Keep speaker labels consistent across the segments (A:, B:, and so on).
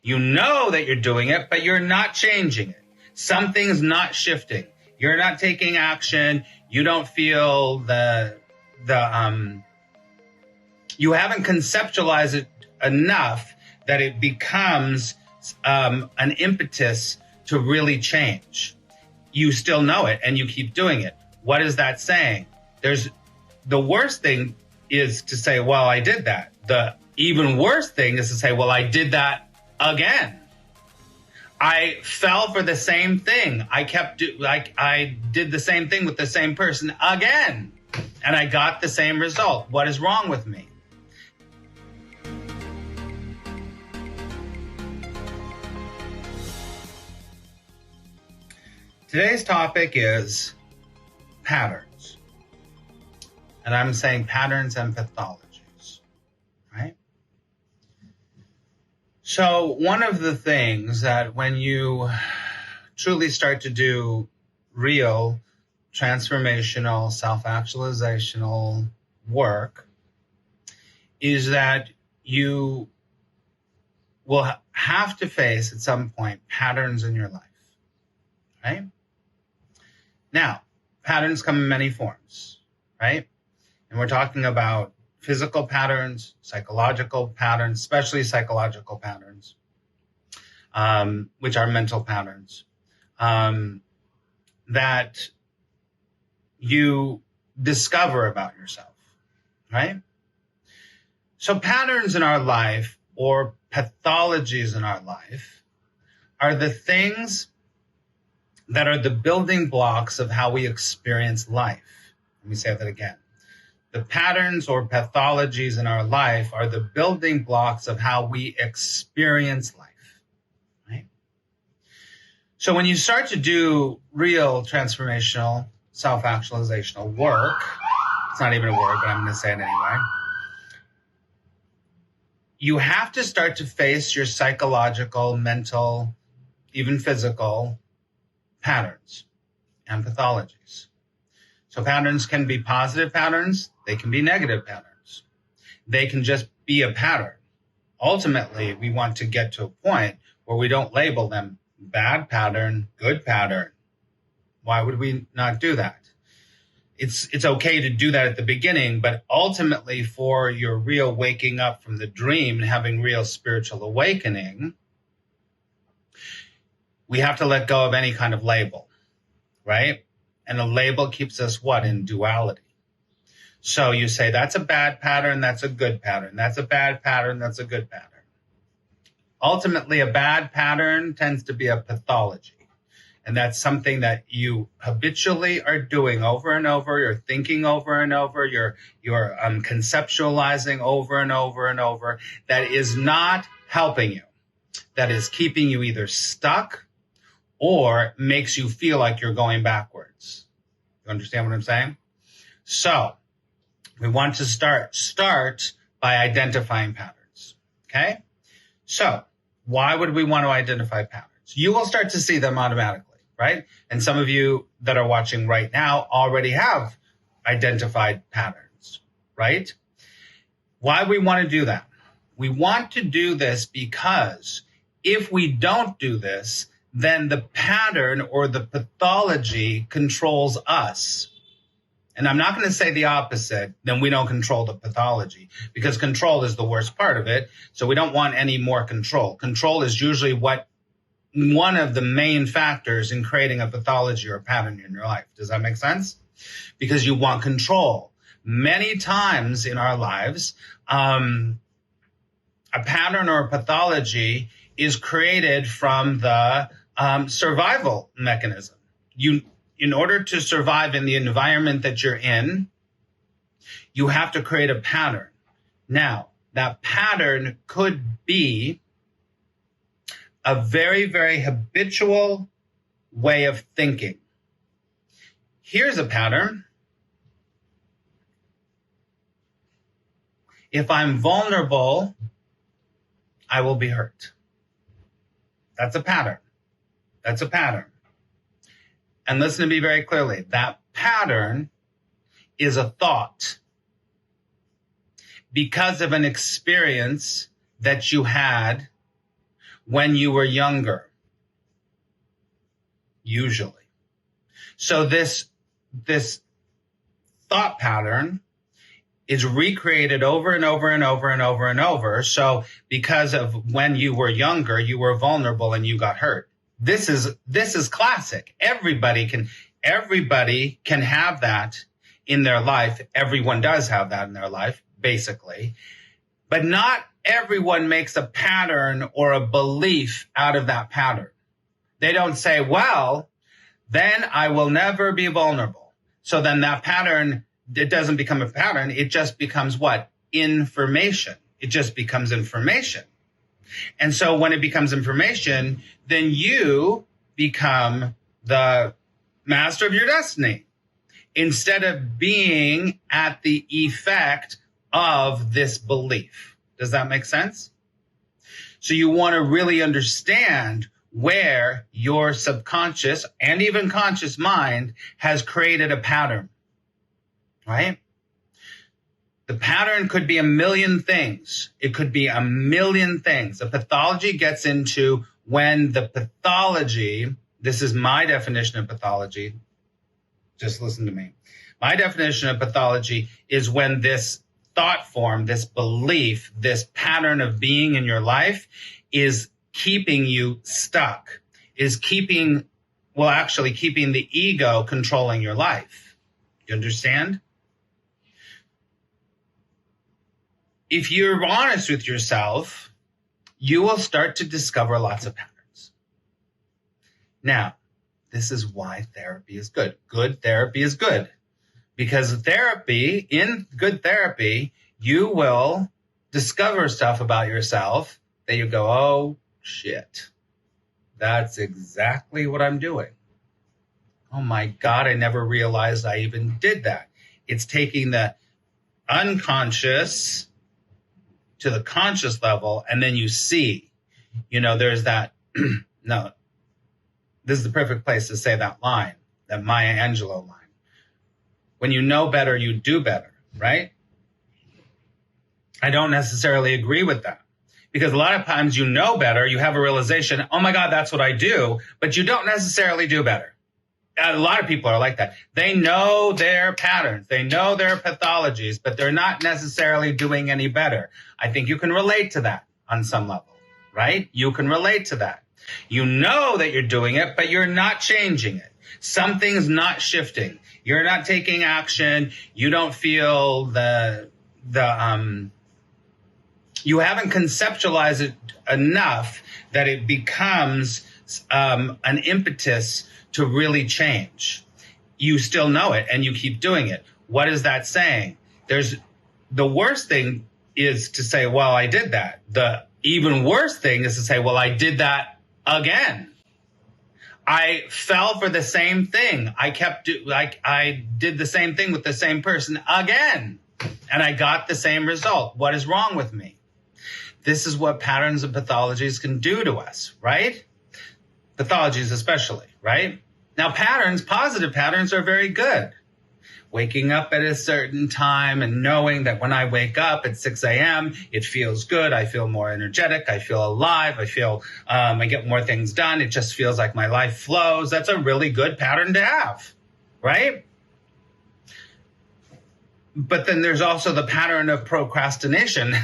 A: You know that you're doing it, but you're not changing it. Something's not shifting. You're not taking action. You don't feel you haven't conceptualized it enough that it becomes an impetus to really change. You still know it and you keep doing it. What is that saying? The worst thing is to say, well, I did that. The even worse thing is to say, well, I did that again. I fell for the same thing. I did the same thing with the same person again, and I got the same result. What is wrong with me? Today's topic is patterns. And I'm saying patterns and pathologies, right? So one of the things that when you truly start to do real transformational, self-actualizational work is that you will have to face at some point patterns in your life, right? Now, patterns come in many forms, right? And we're talking about physical patterns, psychological patterns, especially psychological patterns, which are mental patterns, that you discover about yourself, right? So patterns in our life or pathologies in our life are the things that are the building blocks of how we experience life. Let me say that again. The patterns or pathologies in our life are the building blocks of how we experience life, right? So when you start to do real transformational, self-actualizational work, it's not even a word, but I'm going to say it anyway. You have to start to face your psychological, mental, even physical patterns and pathologies. So patterns can be positive patterns. They can be negative patterns. They can just be a pattern. Ultimately, we want to get to a point where we don't label them bad pattern, good pattern. Why would we not do that? It's okay to do that at the beginning, but ultimately for your real waking up from the dream and having real spiritual awakening, we have to let go of any kind of label, right? And a label keeps us what? In duality. So you say, that's a bad pattern, that's a good pattern. That's a bad pattern, that's a good pattern. Ultimately, a bad pattern tends to be a pathology. And that's something that you habitually are doing over and over. You're thinking over and over. You're conceptualizing over and over and over. That is not helping you. That is keeping you either stuck or makes you feel like you're going backwards. You understand what I'm saying? So we want to start by identifying patterns, okay? So why would we want to identify patterns? You will start to see them automatically, right? And some of you that are watching right now already have identified patterns, right? Why we want to do that? We want to do this because if we don't do this, then the pattern or the pathology controls us. And I'm not going to say the opposite, then we don't control the pathology, because control is the worst part of it. So we don't want any more control. Control is usually one of the main factors in creating a pathology or a pattern in your life. Does that make sense? Because you want control. Many times in our lives, a pattern or a pathology is created from the survival mechanism. In order to survive in the environment that you're in, you have to create a pattern. Now, that pattern could be a very, very habitual way of thinking. Here's a pattern. If I'm vulnerable, I will be hurt. That's a pattern. That's a pattern. And listen to me very clearly. That pattern is a thought because of an experience that you had when you were younger, usually. So this thought pattern is recreated over and over and over and over and over. So because of when you were younger, you were vulnerable and you got hurt. This is classic. Everybody can have that in their life. Everyone does have that in their life, basically. But not everyone makes a pattern or a belief out of that pattern. They don't say, well, then I will never be vulnerable. So then that pattern, it doesn't become a pattern. It just becomes what? Information. It just becomes information. And so when it becomes information, then you become the master of your destiny instead of being at the effect of this belief. Does that make sense? So you want to really understand where your subconscious and even conscious mind has created a pattern, right? The pattern could be a million things. It could be a million things. A pathology gets into when the pathology, this is my definition of pathology. Just listen to me. My definition of pathology is when this thought form, this belief, this pattern of being in your life is keeping you stuck, is keeping the ego controlling your life. You understand? If you're honest with yourself, you will start to discover lots of patterns. Now, this is why therapy is good. Good therapy is good. Because in good therapy, you will discover stuff about yourself that you go, oh, shit. That's exactly what I'm doing. Oh my God, I never realized I even did that. It's taking the unconscious to the conscious level, and then you see, there's that, no, this is the perfect place to say that line, that Maya Angelou line. When you know better, you do better, right? I don't necessarily agree with that. Because a lot of times you know better, you have a realization, oh my God, that's what I do, but you don't necessarily do better. A lot of people are like that. They know their patterns, they know their pathologies, but they're not necessarily doing any better. I think you can relate to that on some level, right? You can relate to that. You know that you're doing it, but you're not changing it. Something's not shifting. You're not taking action. You don't feel you haven't conceptualized it enough that it becomes an impetus to really change. You still know it and you keep doing it. What is that saying? The worst thing is to say, well, I did that. The even worse thing is to say, well, I did that again. I fell for the same thing. I did the same thing with the same person again, and I got the same result. What is wrong with me? This is what patterns and pathologies can do to us, right? Pathologies especially, right? Now positive patterns are very good. Waking up at a certain time and knowing that when I wake up at 6 a.m., it feels good. I feel more energetic. I feel alive. I feel I get more things done. It just feels like my life flows. That's a really good pattern to have, right? But then there's also the pattern of procrastination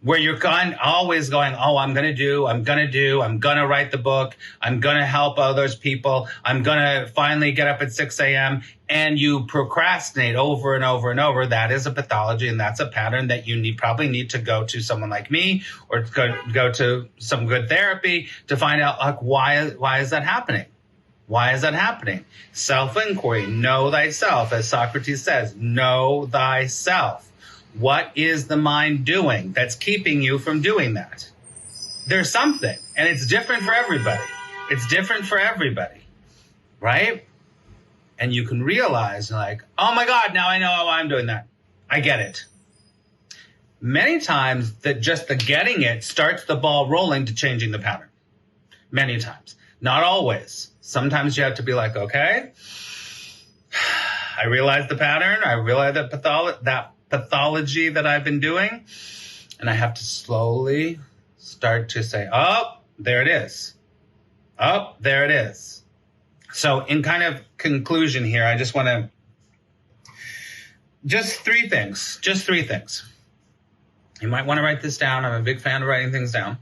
A: where you're always going, oh, I'm going to write the book. I'm going to help others people. I'm going to finally get up at 6 a.m. And you procrastinate over and over and over. That is a pathology, and that's a pattern that you probably need to go to someone like me or go to some good therapy to find out, like, why is that happening? Why is that happening? Self-inquiry, know thyself. As Socrates says, know thyself. What is the mind doing that's keeping you from doing that? There's something, and it's different for everybody. It's different for everybody, right? And you can realize, like, oh my God, now I know why I'm doing that. I get it. Many times that just the getting it starts the ball rolling to changing the pattern. Many times. Not always. Sometimes you have to be like, okay, I realize the pattern. I realize that pathology that I've been doing, and I have to slowly start to say, oh, there it is. Oh, there it is. So in kind of conclusion here, I just want to, just three things. You might want to write this down. I'm a big fan of writing things down.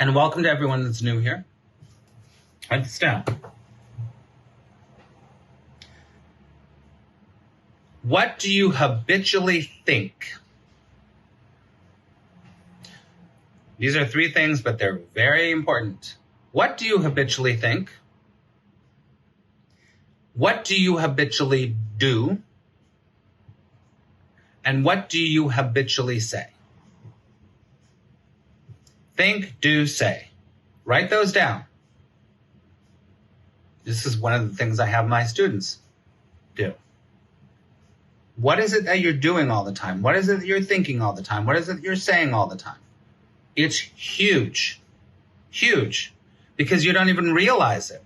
A: And welcome to everyone that's new here. Write this down. What do you habitually think? These are three things, but they're very important. What do you habitually think? What do you habitually do? And what do you habitually say? Think, do, say. Write those down. This is one of the things I have my students do. What is it that you're doing all the time? What is it that you're thinking all the time? What is it that you're saying all the time? It's huge, huge, because you don't even realize it.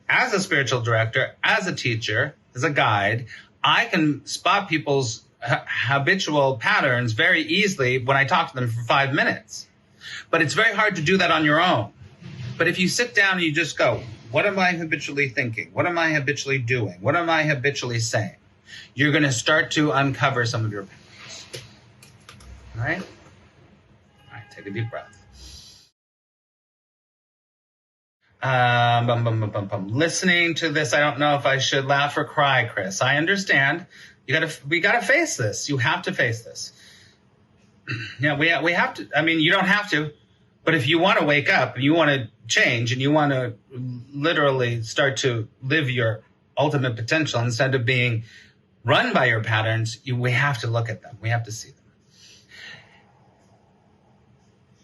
A: As a spiritual director, as a teacher, as a guide, I can spot people's habitual patterns very easily when I talk to them for 5 minutes. But it's very hard to do that on your own. But if you sit down and you just go, what am I habitually thinking? What am I habitually doing? What am I habitually saying? You're going to start to uncover some of your patterns. All right? All right, take a deep breath. Listening to this, I don't know if I should laugh or cry, Chris. I understand. We gotta face this. You have to face this. Yeah, we have to. I mean, you don't have to, but if you want to wake up and you want to change and you want to literally start to live your ultimate potential instead of being run by your patterns, we have to look at them. We have to see them.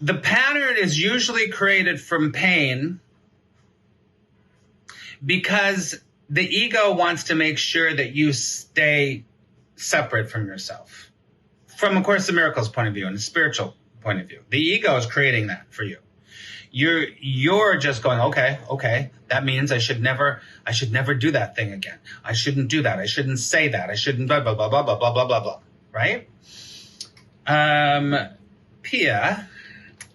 A: The pattern is usually created from pain because the ego wants to make sure that you stay separate from yourself. From A Course in Miracles point of view and a spiritual point of view, the ego is creating that for you. You're just going, okay, that means I should never do that thing again. I shouldn't do that. I shouldn't say that. I shouldn't blah, blah, blah, blah, blah, blah, blah, blah, blah, right? Pia,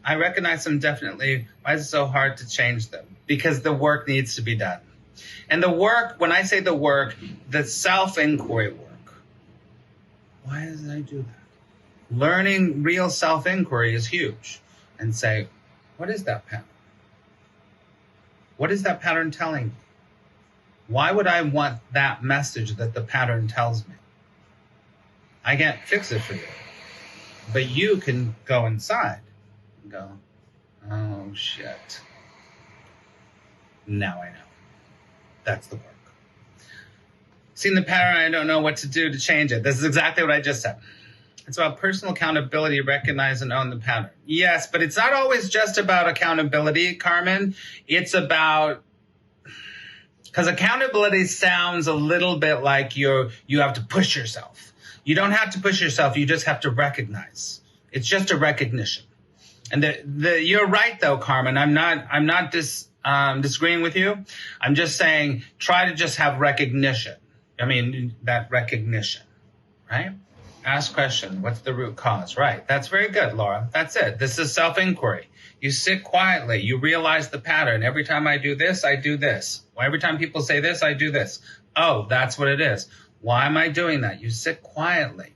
A: I recognize them definitely. Why is it so hard to change them? Because the work needs to be done. And the work, when I say the work, the self-inquiry work. Why did I do that? Learning real self-inquiry is huge. And say, what is that pattern? What is that pattern telling me? Why would I want that message that the pattern tells me? I can't fix it for you. But you can go inside and go, oh, shit. Now I know. That's the work. Seeing the pattern, I don't know what to do to change it. This is exactly what I just said. It's about personal accountability, recognize and own the pattern. Yes, but it's not always just about accountability, Carmen. It's about, because accountability sounds a little bit like you have to push yourself. You don't have to push yourself. You just have to recognize. It's just a recognition. And you're right, though, Carmen. I'm not disagreeing with you. I'm just saying, try to just have recognition. I mean, that recognition, right? Ask question, what's the root cause? Right, that's very good, Laura. That's it. This is self-inquiry. You sit quietly. You realize the pattern. Every time I do this, I do this. Every time people say this, I do this. Oh, that's what it is. Why am I doing that? You sit quietly.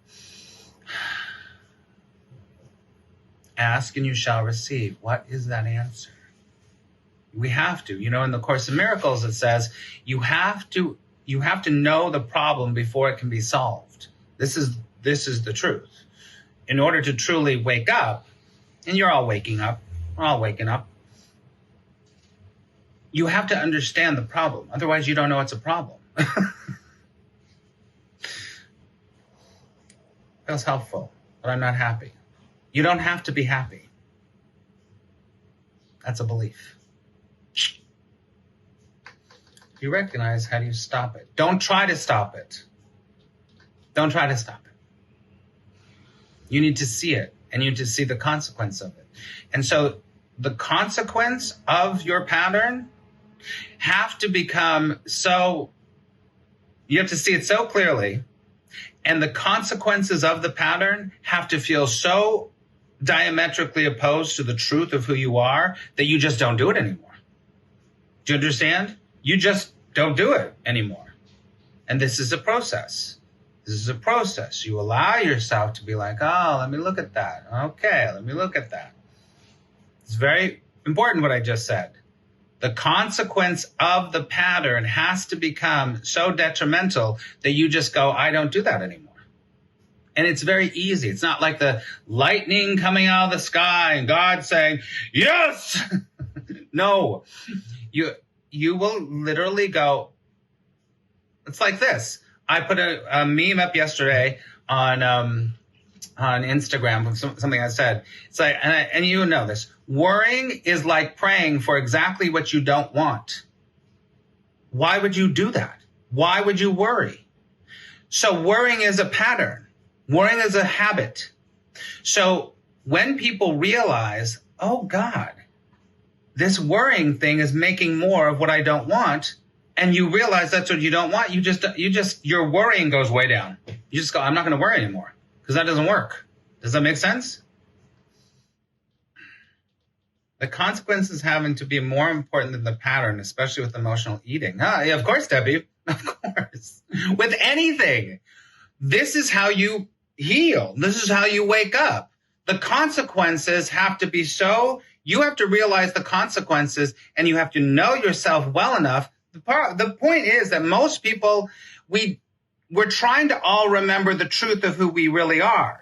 A: Ask and you shall receive. What is that answer? We have to. You know, in the Course in Miracles, it says you have to know the problem before it can be solved. This is the truth. In order to truly wake up, and you're all waking up, we're all waking up, you have to understand the problem. Otherwise, you don't know it's a problem. Feels helpful, but I'm not happy. You don't have to be happy. That's a belief. You recognize, how do you stop it? Don't try to stop it. Don't try to stop it. You need to see it, and you need to see the consequence of it. And so the consequence of your pattern have to become so, you have to see it so clearly, and the consequences of the pattern have to feel so diametrically opposed to the truth of who you are that you just don't do it anymore. Do you understand? You just don't do it anymore. And this is a process. This is a process. You allow yourself to be like, oh, let me look at that. Okay, let me look at that. It's very important what I just said. The consequence of the pattern has to become so detrimental that you just go, I don't do that anymore. And it's very easy. It's not like the lightning coming out of the sky and God saying, yes. No, you will literally go, it's like this. I put a meme up yesterday on Instagram from something I said. It's like, and you know this, worrying is like praying for exactly what you don't want. Why would you do that? Why would you worry? So worrying is a pattern. Worrying is a habit. So when people realize, oh God, this worrying thing is making more of what I don't want, and you realize that's what you don't want, your worrying goes way down. You just go, I'm not going to worry anymore, because that doesn't work. Does that make sense? The consequences having to be more important than the pattern, especially with emotional eating. Yeah, of course, Debbie. Of course. With anything. This is how you heal. This is how you wake up. The consequences have to be you have to realize the consequences, and you have to know yourself well enough. The point is that most people, we're trying to all remember the truth of who we really are.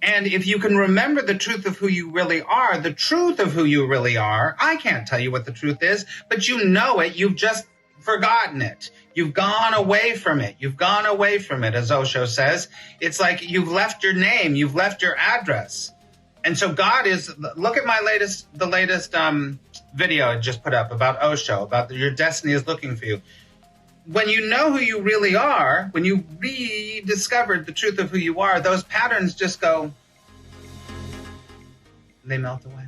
A: And if you can remember the truth of who you really are, the truth of who you really are, I can't tell you what the truth is, but you know it. You've just forgotten it. You've gone away from it. You've gone away from it, as Osho says. It's like you've left your name. You've left your address. And so God is, look at the latest video I just put up about Osho, about your destiny is looking for you. When you know who you really are, when you rediscovered the truth of who you are, those patterns just go, they melt away.